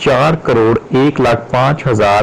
4,01,05,000,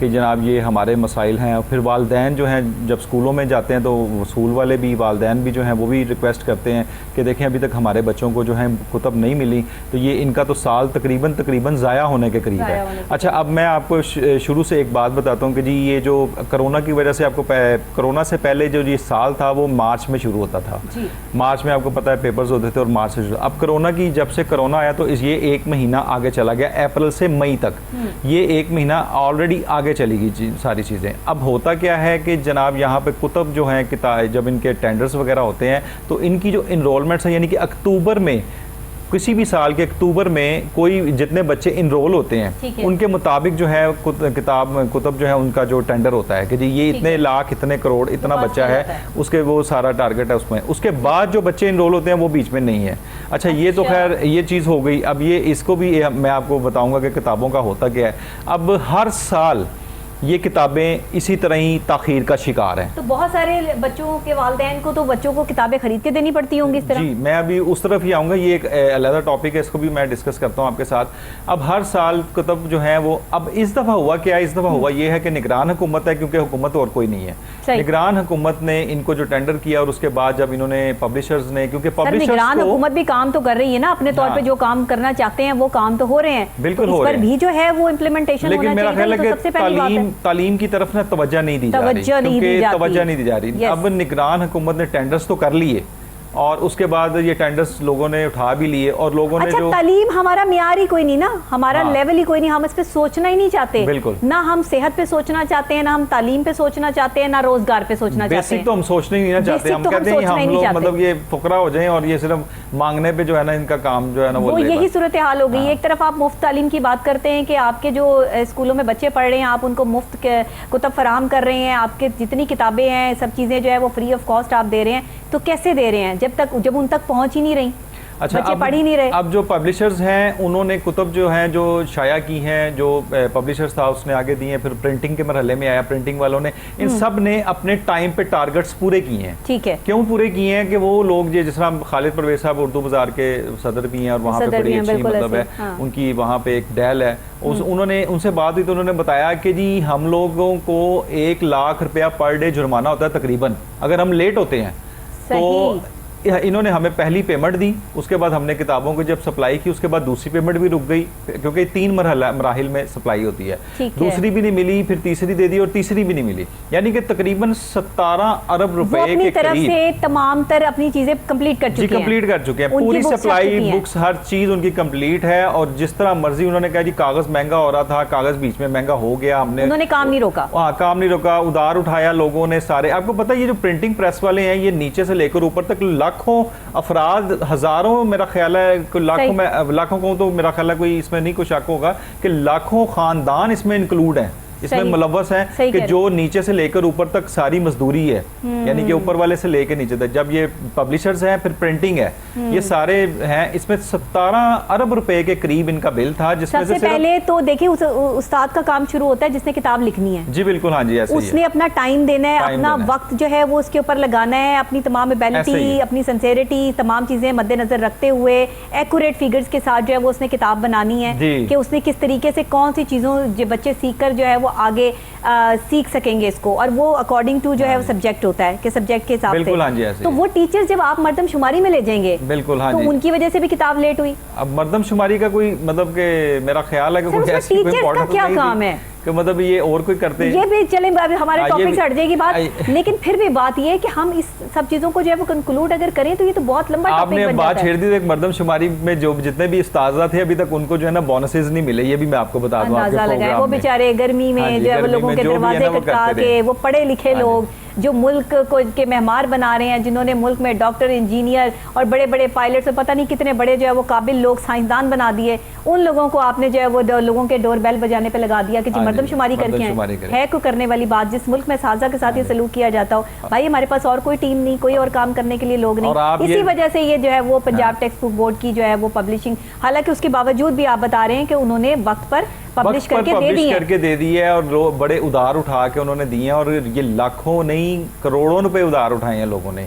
کہ جناب یہ ہمارے مسائل ہیں. پھر والدین جو ہیں جب اسکولوں میں جاتے ہیں تو اسکول والے بھی والدین بھی جو ہیں وہ بھی ریکویسٹ کرتے ہیں کہ دیکھیں ابھی تک ہمارے بچوں کو جو ہے کتب نہیں ملی, تو یہ ان کا تو سال تقریباً ضائع ہونے کے قریب ہے. اچھا اب میں آپ کو شروع سے ایک بات بتاتا ہوں کہ جی یہ جو کرونا کی وجہ سے آپ کو کرونا سے پہلے جو یہ سال تھا وہ مارچ میں شروع ہوتا تھا. مارچ میں آپ کو پتہ ہے پیپرز ہوتے تھے اور مارچ سے شروع. اب کرونا کی جب سے کرونا آیا تو یہ ایک مہینہ آگے چلا گیا, اپریل سے مئی تک یہ ایک مہینہ آلریڈی آگے چلی گئی ساری چیزیں. اب ہوتا کیا ہے کہ جناب یہاں پہ کتب جو ہیں جب ان کے ٹینڈرز وغیرہ ہوتے ہیں تو ان کی جو انرولمنٹس ہیں یعنی کہ اکتوبر میں کسی بھی سال کے اکتوبر میں کوئی جتنے بچے انرول ہوتے ہیں ان کے مطابق جو ہے کتب جو ہے ان کا جو ٹینڈر ہوتا ہے کہ جی یہ اتنے لاکھ اتنے کروڑ اتنا بچہ ہے اس کے وہ سارا ٹارگٹ ہے اس میں. اس کے بعد جو بچے انرول ہوتے ہیں وہ بیچ میں نہیں ہے. اچھا یہ تو خیر یہ چیز ہو گئی. اب یہ اس کو بھی میں آپ کو بتاؤں گا کہ کتابوں کا ہوتا کیا ہے. اب ہر سال یہ کتابیں اسی طرح ہی تاخیر کا شکار ہیں. تو بہت سارے بچوں کے والدین کو تو بچوں کو کتابیں خرید کے دینی پڑتی ہوں گی اس طرح. جی میں ابھی اس طرف ہی آؤں گا, یہ ایک علیحدہ ٹاپک ہے, اس کو بھی میں ڈسکس کرتا ہوں آپ کے ساتھ. اب ہر سال کتب جو ہیں وہ اب اس دفعہ ہوا کیا, اس دفعہ ہوا یہ ہے کہ نگران حکومت ہے کیونکہ حکومت اور کوئی نہیں ہے. نگران حکومت نے ان کو جو ٹینڈر کیا اور اس کے بعد جب انہوں نے پبلشرز نے کیونکہ پبلشرز نگران حکومت بھی کام تو کر رہی ہے نا اپنے طور پہ, جو کام کرنا چاہتے ہیں وہ کام تو ہو رہے ہیں, بالکل اس پر بھی جو ہے وہ امپلیمنٹیشن ہونا چاہیے. لیکن میرا خیال ہے کہ تعلیم کی طرف توجہ نہیں دی جا رہی. اب نگران حکومت نے ٹینڈرز تو کر لیے اور اس کے بعد یہ ٹینڈرز لوگوں نے اٹھا بھی لیے اور لوگوں نے جو تعلیم ہمارا معیار ہی کوئی نہیں نا, ہمارا لیول ہی کوئی نہیں, ہم اس پہ سوچنا ہی نہیں چاہتے. بالکل نہ ہم صحت پہ سوچنا چاہتے ہیں, نہ ہم تعلیم پہ سوچنا چاہتے ہیں, نہ روزگار پہ سوچنا چاہتے ہیں. بیسک تو ہم سوچنا ہی نہیں چاہتے. ہم کہتے ہیں ہم لوگ مطلب یہ فقراء ہو جائیں اور یہ صرف مانگنے پہ جو ہے نا ان کا کام جو ہے نا وہ یہی صورتحال ہو گئی. ایک طرف آپ مفت تعلیم کی بات کرتے ہیں کہ آپ کے جو اسکولوں میں بچے پڑھ رہے ہیں آپ ان کو مفت کتب فراہم کر رہے ہیں, آپ کے جتنی کتابیں ہیں سب چیزیں جو ہے وہ فری آف کاسٹ آپ دے رہے ہیں, تو کیسے دے رہے ہیں جب ان تک پہنچ ہی نہیں رہی, بچے پڑھ ہی نہیں رہے. اب جو پبلشرز ہیں انہوں نے کتب جو ہیں جو شائع کی ہیں, جو پبلشرز تھا اس نے آگے دی ہیں, پھر پرنٹنگ کے مرحلے میں آیا, پرنٹنگ والوں نے ان سب نے اپنے ٹائم پہ ٹارگٹس پورے کیے ہیں. ٹھیک ہے, کیوں پورے کیے ہیں کہ وہ لوگ جس طرح خالد پرویز صاحب اردو بازار کے صدر بھی ہیں اور وہاں پہ بڑی اچھی مطلب ہے ان کی وہاں پہ ایک ڈیل ہے, انہوں نے ان سے بات ہوئی تو انہوں نے بتایا کہ جی ہم لوگوں کو 1 لاکھ روپیہ پر ڈے جرمانہ ہوتا ہے تقریباً اگر ہم لیٹ ہوتے ہیں. تو انہوں نے ہمیں پہلی پیمنٹ دی, اس کے بعد ہم نے کتابوں کو جب سپلائی کی اس کے بعد دوسری پیمنٹ بھی رک گئی کیونکہ 3 مراحل میں سپلائی ہوتی ہے. دوسری بھی نہیں ملی, پھر تیسری دے دی اور تیسری بھی نہیں ملی, یعنی کہ تقریباً 17 ارب روپے کے طرف سے تمام تر اپنی چیزیں کمپلیٹ کر چکے ہیں. پوری سپلائی بکس ہر چیز ان کی کمپلیٹ ہے اور جس طرح مرضی انہوں نے کہا جی کاغذ مہنگا ہو رہا تھا, کاغذ بیچ میں مہنگا ہو گیا, انہوں نے کام نہیں روکا. ہاں کام نہیں روکا, ادھار اٹھایا لوگوں نے سارے. آپ کو پتہ یہ جو پرنٹنگ پریس والے ہیں یہ نیچے سے لے کر اوپر تک لاکھوں افراد, ہزاروں, میرا خیال ہے لاکھوں کو تو میرا خیال ہے کوئی اس میں نہیں کوئی شک ہوگا کہ لاکھوں خاندان اس میں انکلوڈ ہیں, اس میں ملوث ہیں کہ جو نیچے سے لے کر اوپر تک ساری مزدوری ہے, یعنی کہ اوپر والے سے لے کے نیچے تک. جب یہ پبلشرز ہیں پھر پرنٹنگ ہے, یہ سارے ہیں, اس میں 17 ارب روپے کے قریب ان کا بل تھا. جس میں سے پہلے تو دیکھیں استاد کا کام شروع ہوتا ہے جس نے کتاب لکھنی ہے. جی بالکل, ہاں جی, ایسے اس نے اپنا ٹائم دینا ہے, اپنا وقت جو ہے وہ اس کے اوپر لگانا ہے, اپنی تمام ایبیلٹی, اپنی سنسیئرٹی, تمام چیزیں مد نظر رکھتے ہوئے ایکوریٹ فیگرز کے ساتھ جو ہے وہ اس نے کتاب بنانی ہے کہ اس نے کس طریقے سے کون سی چیزوں جو بچے سیکھ کر جو ہے وہ آگے سیکھ سکیں گے اس کو, اور وہ اکارڈنگ ٹو جو ہے وہ سبجیکٹ ہوتا ہے کہ سبجیکٹ کے حساب سے. تو وہ ٹیچر جب آپ مردم شماری میں لے جائیں گے بالکل, ہاں تو ان کی وجہ سے بھی کتاب لیٹ ہوئی. اب مردم شماری کا کوئی مطلب کہ میرا خیال ہے کہ کوئی ایسی ٹیچر کا کیا کام ہے کہ مطلب یہ اور کوئی کرتے ہیں, یہ بھی چلیں ہمارے ٹاپک سے ہٹ جائے گی بات, لیکن پھر بھی بات یہ ہے کہ ہم اس سب چیزوں کو جو ہے وہ کنکلوڈ اگر کریں تو یہ تو بہت لمبا ٹاپک بن جاتا ہے. آپ نے بات چھیڑ دی, ایک مردم شماری میں جو جتنے بھی اساتذہ تھے ابھی تک ان کو جو ہے نا بونسز نہیں ملے, یہ بھی میں آپ کو بتا دوں. اندازہ لگائے وہ بیچارے گرمی میں جو ہے وہ لوگوں کے دروازے کھٹکا کے, وہ پڑھے لکھے لوگ جو ملک کو کے مہمان بنا رہے ہیں, جنہوں نے ملک میں ڈاکٹر, انجینئر اور بڑے بڑے پائلٹس اور پتہ نہیں کتنے بڑے جو ہے وہ قابل لوگ سائنسدان بنا دیے, ان لوگوں کو آپ نے جو ہے وہ لوگوں کے ڈور بیل بجانے پہ لگا دیا کہ جی مردم شماری کر کے ہے کوئی کرنے والی بات. جس ملک میں اساتذہ کے ساتھ یہ سلوک کیا جاتا ہو, بھائی ہمارے پاس اور کوئی ٹیم نہیں, کوئی اور کام کرنے کے لیے لوگ نہیں, اسی وجہ سے یہ جو ہے وہ پنجاب ٹیکسٹ بک بورڈ کی جو ہے وہ پبلشنگ, حالانکہ اس کے باوجود بھی آپ بتا رہے ہیں کہ انہوں نے وقت پر پبلش کر کے دے دی ہے اور بڑے ادھار اٹھا کے انہوں نے دیے ہیں, اور یہ لاکھوں نہیں کروڑوں روپے ادھار اٹھائے ہیں لوگوں نے.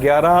11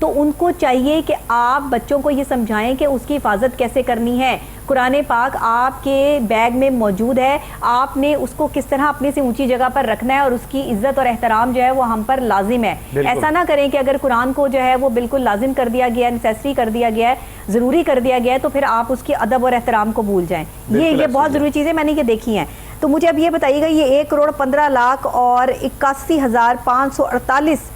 تو ان کو چاہیے کہ آپ بچوں کو یہ سمجھائیں کہ اس کی حفاظت کیسے کرنی ہے. قرآن پاک آپ کے بیگ میں موجود ہے, آپ نے اس کو کس طرح اپنے سے اونچی جگہ پر رکھنا ہے, اور اس کی عزت اور احترام جو ہے وہ ہم پر لازم ہے. ایسا نہ کریں کہ اگر قرآن کو جو ہے وہ بالکل لازم کر دیا گیا ہے, نیسیسری کر دیا گیا ہے, ضروری کر دیا گیا ہے, تو پھر آپ اس کی ادب اور احترام کو بھول جائیں. یہ بہت ضروری چیزیں میں نے یہ دیکھی ہیں. تو مجھے اب یہ بتائیے گا, یہ 1,15,00,000 اور 81,548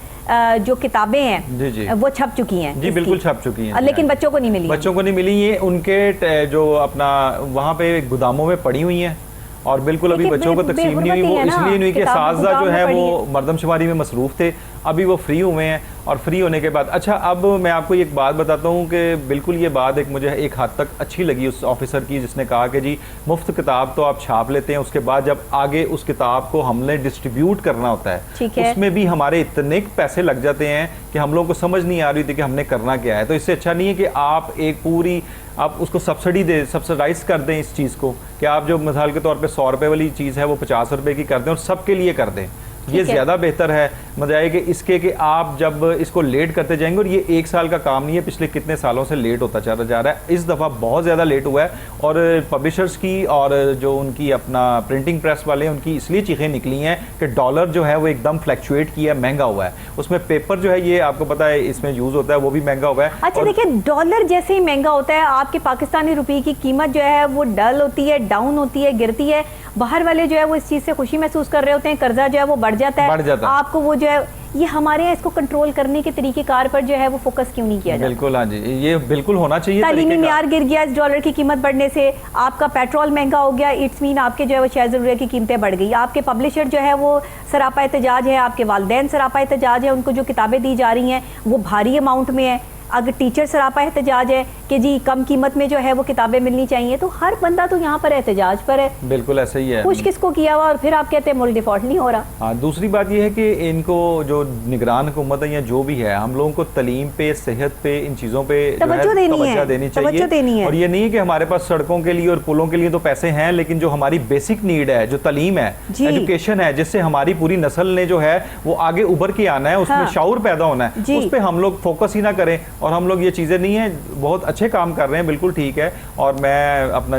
جو کتابیں ہیں وہ چھپ چکی ہیں. جی بالکل چھپ چکی ہیں, لیکن بچوں کو نہیں ملی. بچوں کو نہیں ملی. یہ ان کے جو اپنا وہاں پہ گوداموں میں پڑی ہوئی ہیں, اور بالکل ابھی بچوں کو تقسیم نہیں ہوئی. وہ اس لیے نہیں ہوئی کہ اساتذہ جو ہے وہ مردم شماری میں مصروف تھے. ابھی وہ فری ہوئے ہیں, اور فری ہونے کے بعد اچھا اب میں آپ کو ایک بات بتاتا ہوں کہ بالکل یہ بات مجھے ایک حد تک اچھی لگی اس آفیسر کی, جس نے کہا کہ جی مفت کتاب تو آپ چھاپ لیتے ہیں, اس کے بعد جب آگے اس کتاب کو ہم نے ڈسٹریبیوٹ کرنا ہوتا ہے اس میں بھی ہمارے اتنے پیسے لگ جاتے ہیں کہ ہم لوگوں کو سمجھ نہیں آ رہی تھی کہ ہم نے کرنا کیا ہے. تو اس سے اچھا نہیں ہے کہ آپ ایک پوری آپ اس کو سبسڈائز کر دیں اس چیز کو, کہ آپ جو مثال کے طور پہ 100 روپے والی چیز ہے وہ 50 روپے کی کر دیں اور سب کے لیے کر دیں. یہ زیادہ بہتر ہے بجائے کہ اس کے کہ آپ جب اس کو لیٹ کرتے جائیں گے. اور یہ 1 سال کا کام نہیں ہے, پچھلے کتنے سالوں سے لیٹ ہوتا چلا جا رہا ہے. اس دفعہ بہت زیادہ لیٹ ہوا ہے, اور پبلشرز کی اور جو ان کی اپنا پرنٹنگ پریس والے ہیں ان کی اس لیے چیخیں نکلی ہیں کہ ڈالر جو ہے وہ ایک دم فلیکچویٹ کیا ہے, مہنگا ہوا ہے. اس میں پیپر جو ہے یہ آپ کو پتہ ہے اس میں یوز ہوتا ہے وہ بھی مہنگا ہوا ہے. اچھا دیکھیں, ڈالر جیسے ہی مہنگا ہوتا ہے, آپ کے پاکستانی روپے کی قیمت جو ہے وہ ڈل ہوتی ہے, ڈاؤن ہوتی ہے, گرتی ہے. باہر والے جو ہے وہ اس چیز سے خوشی محسوس کر رہے ہوتے ہیں, قرضہ جو ہے وہ بڑھ جاتا ہے. آپ کو وہ جو ہے یہ ہمارے یہاں اس کو کنٹرول کرنے کے طریقہ کار پر جو ہے وہ فوکس کیوں نہیں کیا جاتا؟ بالکل ہاں جی, یہ بالکل ہونا چاہیے. تعلیمی معیار گر گیا اس ڈالر کی قیمت بڑھنے سے, آپ کا پیٹرول مہنگا ہو گیا, اٹس مین آپ کے جو ہے وہ شیئر ضروریات کی قیمتیں بڑھ گئی. آپ کے پبلشر جو ہے وہ سراپا احتجاج ہے, آپ کے والدین سراپا احتجاج ہے, ان کو جو کتابیں دی جا رہی ہیں وہ بھاری اماؤنٹ میں ہیں. اگر ٹیچر سراپا احتجاج ہے کہ جی کم قیمت میں جو ہے وہ کتابیں ملنی چاہیے, تو ہر بندہ تو یہاں پر احتجاج پر ہے. بالکل ایسا ہی ہے. خوش کس کو کیا ہوا, اور پھر آپ کہتے ہیں ملک ڈیفالٹ نہیں ہو رہا. ہاں دوسری بات یہ ہے کہ ان کو جو نگران حکومت ہے یا جو بھی ہے, ہم لوگوں کو تعلیم پہ, صحت پہ, ان چیزوں پہ توجہ دینی چاہیے. اور یہ نہیں ہے کہ ہمارے پاس سڑکوں کے لیے اور پلوں کے لیے تو پیسے ہیں, لیکن جو ہماری بیسک نیڈ ہے, جو تعلیم ہے, ایجوکیشن ہے, جس سے ہماری پوری نسل نے جو ہے وہ آگے ابھر کے آنا ہے, اس میں شعور پیدا ہونا ہے, اس پہ ہم لوگ فوکس ہی نہ کریں. اور ہم لوگ یہ چیزیں نہیں ہیں, بہت اچھے کام کر رہے ہیں, بالکل ٹھیک ہے. اور میں اپنا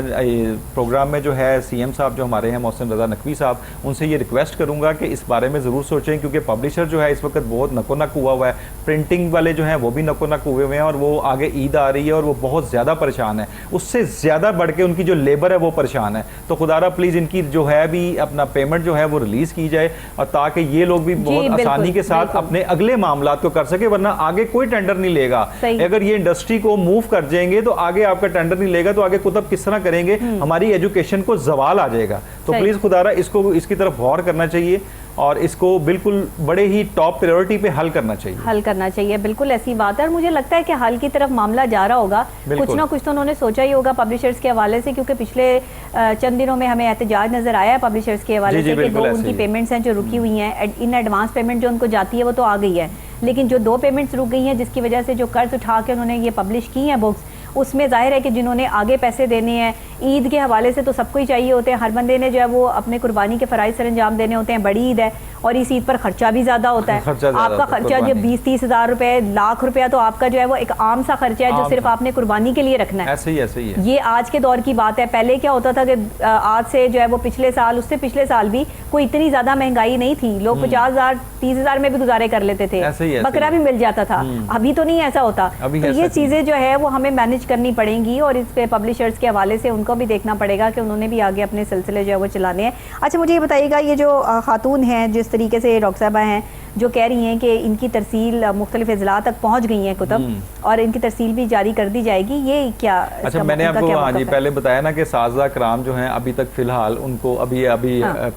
پروگرام میں جو ہے سی ایم صاحب جو ہمارے ہیں محسن رضا نقوی صاحب, ان سے یہ ریکویسٹ کروں گا کہ اس بارے میں ضرور سوچیں, کیونکہ پبلشر جو ہے اس وقت بہت نکو نک ہوا ہے, پرنٹنگ والے جو ہیں وہ بھی نکو نک ہوئے ہیں, اور وہ آگے عید آ رہی ہے اور وہ بہت زیادہ پریشان ہے. اس سے زیادہ بڑھ کے ان کی جو لیبر ہے وہ پریشان ہے. تو خدا را پلیز ان کی جو ہے بھی اپنا پیمنٹ جو ہے وہ ریلیز کی جائے, اور تاکہ یہ لوگ بھی بہت آسانی کے ساتھ اپنے اگلے معاملات کو کر سکے, ورنہ آگے کوئی ٹینڈر نہیں لے گا. اگر یہ انڈسٹری کو موو کر جائیں گے تو آگے آپ کا ٹینڈر نہیں لے گا, تو آگے کتب کس طرح کریں گے, ہماری ایجوکیشن کو زوال آ جائے گا. تو پلیز خدا را اس کی طرف غور کرنا چاہیے, اور اس کو بالکل بڑے ہی ٹاپ پریورٹی پہ حل کرنا چاہیے. بالکل ایسی بات ہے, اور مجھے لگتا ہے کہ حل کی طرف معاملہ جا رہا ہوگا. کچھ نہ کچھ تو انہوں نے سوچا ہی ہوگا پبلشرز کے حوالے سے, کیونکہ پچھلے چند دنوں میں ہمیں احتجاج نظر آیا ہے پبلشرز کے حوالے سے کہ 2 ان کی پیمنٹس ہیں جو رکی ہوئی ہیں. ان ایڈوانس پیمنٹ جو ان کو جاتی ہے وہ تو آ گئی ہے, لیکن جو 2 پیمنٹس رک گئی ہیں جس کی وجہ سے جو قرض اٹھا کے انہوں نے یہ پبلش کی ہیں بکس, اس میں ظاہر ہے کہ جنہوں نے آگے پیسے دینے ہیں, عید کے حوالے سے تو سب کو ہی چاہیے ہوتے ہیں, ہر بندے نے جو ہے وہ اپنے قربانی کے فرائض سر انجام دینے ہوتے ہیں. بڑی عید ہے اور اس عید پر خرچہ بھی زیادہ ہوتا ہے. آپ کا خرچہ جو 20-30 ہزار روپے, لاکھ روپیہ تو آپ کا جو ہے وہ ایک عام سا خرچہ ہے جو صرف آپ نے قربانی کے لیے رکھنا ہے. ایسے ہی ہے. یہ آج کے دور کی بات ہے. پہلے کیا ہوتا تھا کہ آج سے جو ہے وہ پچھلے سال, اس سے پچھلے سال بھی کوئی اتنی زیادہ مہنگائی نہیں تھی, لوگ 50,000-30 ہزار میں بھی گزارے کر لیتے تھے, بکرا بھی مل جاتا تھا. ابھی تو نہیں ایسا ہوتا. تو یہ چیزیں جو ہے وہ ہمیں مینج کرنی پڑیں گی, اور اس پہ پبلشرز کے حوالے سے ان کو بھی دیکھنا پڑے گا کہ انہوں نے بھی آگے اپنے سلسلے جو ہے وہ چلانے ہیں. اچھا مجھے یہ بتائیے گا, یہ جو خاتون ہیں جس طریقے سے ڈاکٹر صاحبہ ہیں جو کہہ رہی ہیں کہ ان کی ترسیل مختلف اضلاع تک پہنچ گئی ہیں کتب, اور ان کی ترسیل بھی جاری کر دی جائے گی, یہ کیا؟ اچھا میں نے آپ کو ہاں جی پہلے بتایا نا کہ اساتذہ کرام جو ہیں ابھی تک فی الحال ان کو ابھی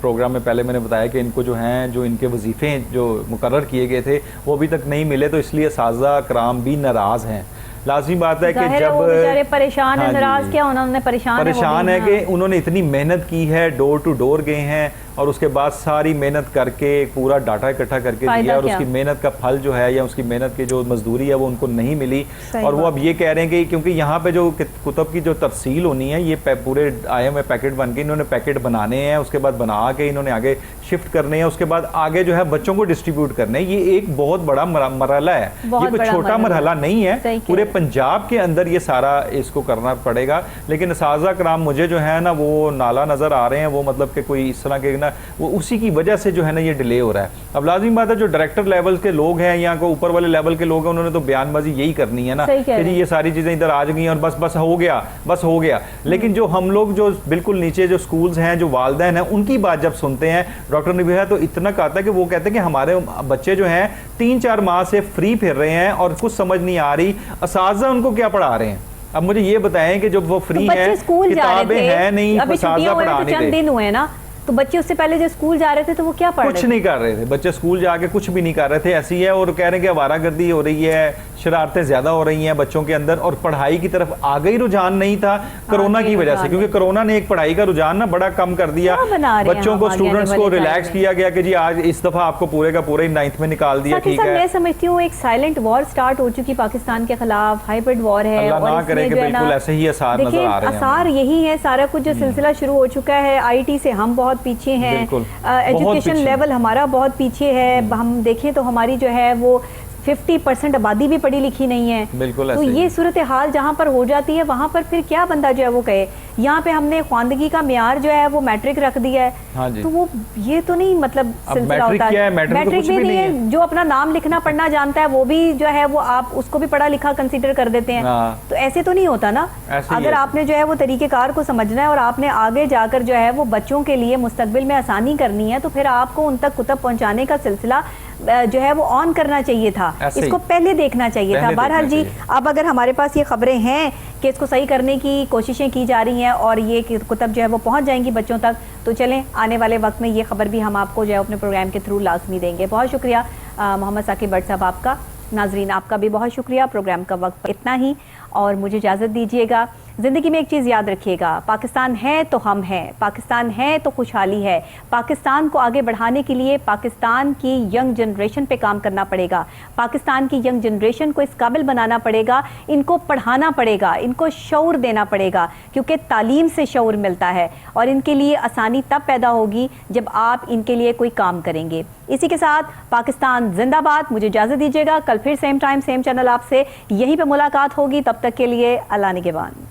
پروگرام میں پہلے میں نے بتایا کہ ان کو جو ہیں جو ان کے وظیفے جو مقرر کیے گئے تھے وہ ابھی تک نہیں ملے, تو اس لیے اساتذہ کرام بھی ناراض ہیں. لازمی بات ہے کہ جب پریشان ہے, ناراض کیا ہونا, انہوں نے پریشان ہے کہ انہوں نے اتنی محنت کی ہے, ڈور ٹو ڈور گئے ہیں, اور اس کے بعد ساری محنت کر کے پورا ڈاٹا اکٹھا کر کے دیا اور اس کی محنت کا پھل جو ہے یا اس کی محنت کی جو مزدوری ہے وہ ان کو نہیں ملی. اور وہ اب یہ کہہ رہے ہیں کہ کیونکہ یہاں پہ جو کتب کی جو ترسیل ہونی ہے یہ پورے آئے ہوئے پیکٹ بن کے انہوں نے پیکٹ بنانے ہیں, اس کے بعد بنا کے انہوں نے آگے شفٹ کرنے ہیں, اس کے بعد آگے جو ہے بچوں کو ڈسٹریبیوٹ کرنے ہیں. یہ ایک بہت بڑا مرحلہ ہے, یہ کوئی چھوٹا مرحلہ نہیں ہے, پورے پنجاب کے اندر یہ سارا اس کو کرنا پڑے گا. لیکن اساتذہ کرام مجھے جو ہے نا وہ نالا نظر آ رہے ہیں, وہ مطلب کہ کوئی اس طرح کے نا وہ اسی کی وجہ سے جو ہے نا یہ ڈیلے ہو رہا ہے. اب لازمی بات ہے جو ڈائریکٹر لیول کے لوگ ہیں یا کوئی اوپر والے لیول کے لوگ ہیں انہوں نے تو بیان بازی یہی کرنی ہے نا کہ جی یہ ساری چیزیں ادھر آ گئی اور بس ہو گیا. لیکن جو ہم لوگ جو بالکل نیچے جو سکولز ہیں, جو والدین ہیں, ان کی بات جب سنتے ہیں ڈاکٹر نبیہہ تو اتنا کہتا ہے کہ وہ کہتے ہیں کہ ہمارے بچے جو ہیں 3-4 ماہ سے فری پھر رہے ہیں اور کچھ سمجھ نہیں آ رہی اساتذہ ان کو کیا پڑھا رہے ہیں. اب مجھے یہ بتائیں کہ جب وہ فری ہیں, کتابیں ہیں نہیں, اساتذہ پڑھانے دے. چند دن ہوئے نا تو بچے اس سے پہلے جو اسکول جا رہے تھے تو وہ کیا پڑھ رہے تھے؟ کچھ نہیں کر رہے تھے بچے, اسکول جا کے کچھ بھی نہیں کر رہے تھے. ایسی ہے اور کہہ رہے ہیں کہ آوارہ گردی ہو رہی ہے, شرارتیں زیادہ ہو رہی ہیں بچوں کے اندر, اور پڑھائی کی طرف آگے ہی رجحان نہیں تھا کرونا کی وجہ سے, کیونکہ کرونا نے ایک پڑھائی کا رجحان نا بڑا کم کر دیا. بچوں کو, اسٹوڈنٹس کو ریلیکس کیا گیا کہ جی آج اس دفعہ آپ کو پورے کا پورا 9th میں نکال دیا. ٹھیک ہے, میں سمجھتی ہوں ایک سائلنٹ وار سٹارٹ ہو چکی پاکستان کے خلاف, ہائبرڈ وار ہے, اللہ نہ کرے کہ بالکل ایسے ہی آثار نظر آ رہے ہیں. آثار یہی ہے, سارا کچھ جو سلسلہ شروع ہو چکا ہے. آئی ٹی سے ہم بہت پیچھے ہیں, ایجوکیشن لیول ہمارا بہت پیچھے ہے. ہم دیکھیں تو ہماری جو ہے وہ 50% آبادی بھی پڑھی لکھی نہیں ہے. بالکل تو یہ صورتحال جہاں پر ہو جاتی ہے وہاں پر پھر کیا بندہ جو ہے وہ کہے. یہاں پہ ہم نے خواندگی کا معیار جو ہے وہ میٹرک رکھ دیا ہے, تو وہ یہ تو نہیں مطلب سلسلہ ہوتا ہے. میٹرک بھی نہیں ہے, جو اپنا نام لکھنا پڑھنا جانتا ہے وہ بھی جو ہے وہ آپ اس کو بھی پڑھا لکھا کنسیڈر کر دیتے ہیں. تو ایسے تو نہیں ہوتا نا. اگر آپ نے جو ہے وہ طریقہ کار کو سمجھنا ہے اور آپ نے آگے جا کر جو ہے وہ بچوں کے لیے مستقبل میں آسانی کرنی ہے, تو پھر آپ کو ان تک کتب پہنچانے کا سلسلہ جو ہے وہ آن کرنا چاہیے تھا, اس کو پہلے دیکھنا چاہیے تھا. بہرحال جی اب اگر ہمارے پاس یہ خبریں ہیں کہ اس کو صحیح کرنے کی کوششیں کی جا رہی ہیں اور یہ کتب جو ہے وہ پہنچ جائیں گی بچوں تک, تو چلیں آنے والے وقت میں یہ خبر بھی ہم آپ کو جو ہے اپنے پروگرام کے تھرو لازمی دیں گے. بہت شکریہ محمد ثاقب بٹ صاحب آپ کا. ناظرین آپ کا بھی بہت شکریہ. پروگرام کا وقت اتنا ہی, اور مجھے اجازت دیجیے گا. زندگی میں ایک چیز یاد رکھیے گا, پاکستان ہے تو ہم ہیں, پاکستان ہے تو خوشحالی ہے. پاکستان کو آگے بڑھانے کے لیے پاکستان کی ینگ جنریشن پہ کام کرنا پڑے گا. پاکستان کی ینگ جنریشن کو اس قابل بنانا پڑے گا, ان کو پڑھانا پڑے گا, ان کو شعور دینا پڑے گا, کیونکہ تعلیم سے شعور ملتا ہے اور ان کے لیے آسانی تب پیدا ہوگی جب آپ ان کے لیے کوئی کام کریں گے. اسی کے ساتھ پاکستان زندہ باد. مجھے اجازت دیجیے گا, کل پھر سیم ٹائم سیم چینل آپ سے یہیں پہ ملاقات ہوگی. تب تک کے لیے اللہ نگہبان.